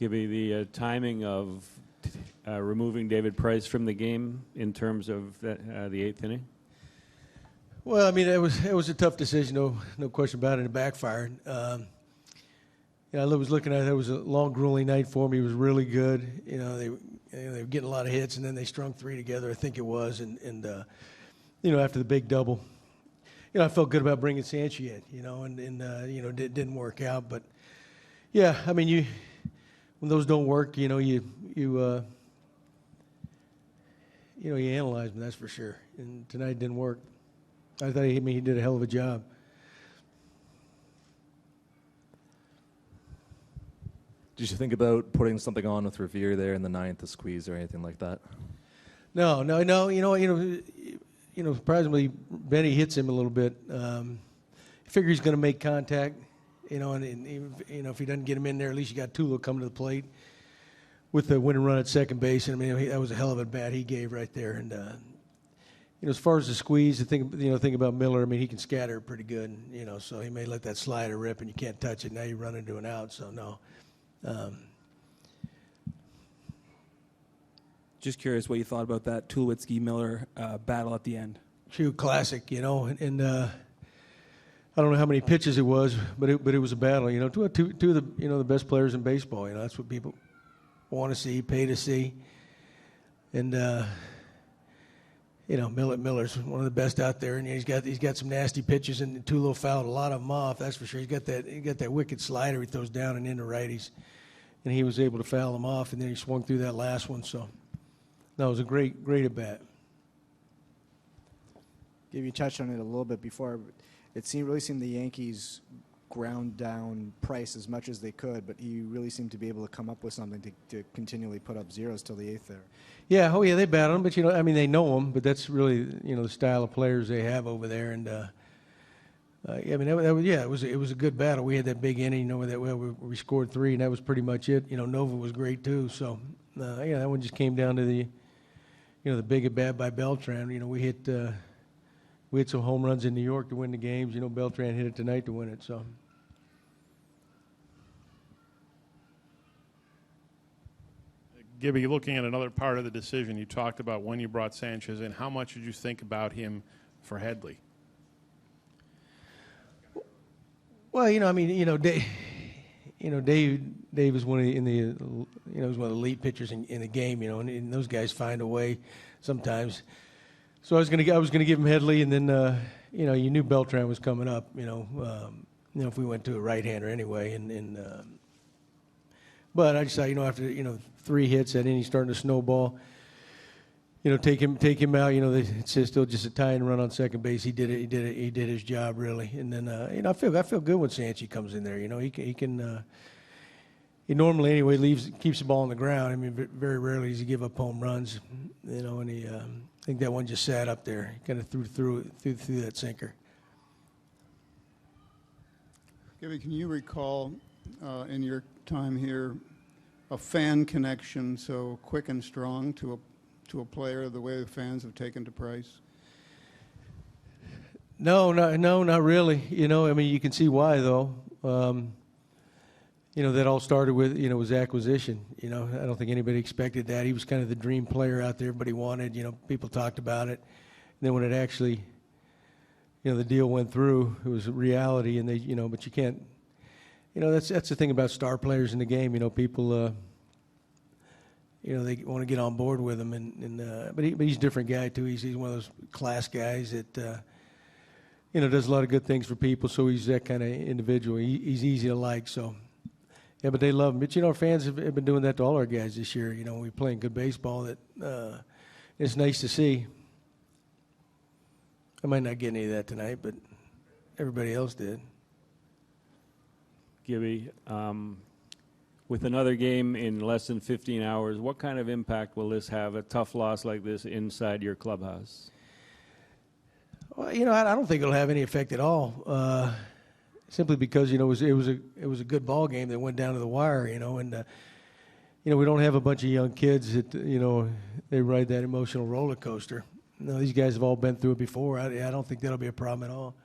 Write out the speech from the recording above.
Gibby, the timing of removing David Price from the game in terms of the eighth inning? Well, I mean, it was a tough decision, no question about it. It backfired. I was looking at it. It was a long, grueling night for him. He was really good. They were getting a lot of hits, and then they strung three together, I think it was. And after the big double, I felt good about bringing Sanchez in, and it didn't work out. But, yeah, I mean, when those don't work, you analyze them, that's for sure. And tonight didn't work. I thought he did a hell of a job. Did you think about putting something on with Revere there in the ninth, a squeeze or anything like that? No. Surprisingly, Benny hits him a little bit. Figure he's going to make contact, and if he doesn't get him in there, at least you got Tulo coming to the plate with the winning run at second base. And I mean, that was a hell of a bat he gave right there. And as far as the squeeze, the thing about Miller, I mean, he can scatter it pretty good. So he may let that slider rip, and you can't touch it. Now you run into an out. So no. Just curious what you thought about that Tulowitzki-Miller battle at the end. Shoot, classic, and I don't know how many pitches it was, but it was a battle. Two of the the best players in baseball. That's what people want to see, pay to see, and Miller's one of the best out there, and he's got some nasty pitches, and Tulo fouled a lot of them off. That's for sure. He got that wicked slider he throws down and into righties, and he was able to foul them off, and then he swung through that last one. So, no, it was a great at bat. You touched on it a little bit before. It really seemed the Yankees ground down Price as much as they could, but he really seemed to be able to come up with something to continually put up zeros till the eighth there. Yeah, they battled him, but they know him, but that's really the style of players they have over there, and it was a good battle. We had that big inning, where we scored three, and that was pretty much it. Nova was great too, so that one just came down to the big at bat by Beltran. We hit some home runs in New York to win the games. Beltran hit it tonight to win it. So. Gibby, looking at another part of the decision, you talked about when you brought Sanchez in. How much did you think about him for Headley? Well, Dave was one of the was one of the elite pitchers in the game. And those guys find a way sometimes. So I was gonna give him Headley, and then you knew Beltran was coming up. If we went to a right-hander anyway, but I just thought after three hits, that inning starting to snowball. Take him out. It's still just a tying run on second base. He did it. He did his job really. And then I feel good when Sanchez comes in there. He can. He normally anyway keeps the ball on the ground. I mean, very rarely does he give up home runs. And he. I think that one just sat up there. He kind of threw that sinker. Gibby, can you recall in your time here a fan connection so quick and strong to a player the way the fans have taken to Price? No, not really. I mean, you can see why though. That all started with his acquisition. I don't think anybody expected that. He was kind of the dream player out there. Everybody wanted. People talked about it. And then when it actually, the deal went through, it was a reality. And they, but you can't. That's the thing about star players in the game. People. They want to get on board with him, but he's a different guy too. He's one of those class guys that does a lot of good things for people. So he's that kind of individual. He's easy to like. So. Yeah, but they love him. But, our fans have been doing that to all our guys this year. We're playing good baseball. That it's nice to see. I might not get any of that tonight, but everybody else did. Gibby, with another game in less than 15 hours, what kind of impact will this have, a tough loss like this, inside your clubhouse? Well, I don't think it'll have any effect at all. Simply because it was a good ball game that went down to the wire, and we don't have a bunch of young kids that they ride that emotional roller coaster. These guys have all been through it before. I don't think that'll be a problem at all.